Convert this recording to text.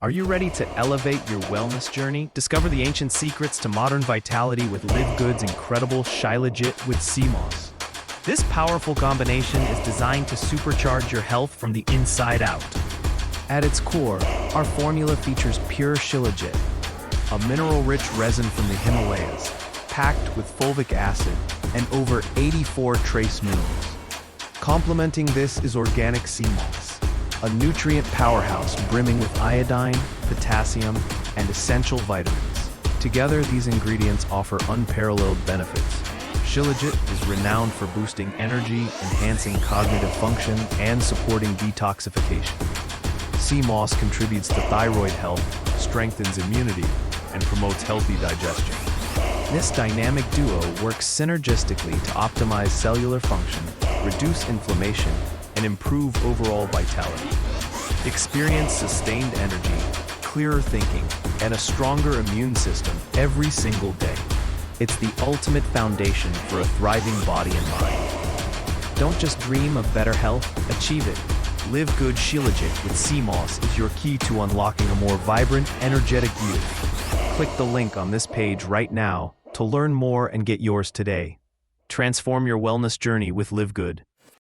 Are you ready to elevate your wellness journey? Discover the ancient secrets to modern vitality with Live Good's incredible Shilajit with sea moss. This powerful combination is designed to supercharge your health from the inside out. At its core, our formula features pure Shilajit, a mineral-rich resin from the Himalayas, packed with fulvic acid and over 84 trace minerals. Complementing this is organic sea moss, a nutrient powerhouse brimming with iodine, potassium, and essential vitamins. Together, these ingredients offer unparalleled benefits. Shilajit is renowned for boosting energy, enhancing cognitive function, and supporting detoxification. Sea moss contributes to thyroid health, strengthens immunity, and promotes healthy digestion. This dynamic duo works synergistically to optimize cellular function, reduce inflammation, and improve overall vitality. Experience sustained energy, clearer thinking, and a stronger immune system every single day. It's the ultimate foundation for a thriving body and mind. Don't just dream of better health, achieve it. Live Good Shilajit with sea moss is your key to unlocking a more vibrant, energetic youth. Click the link on this page right now to learn more and get yours today. Transform your wellness journey with Live Good.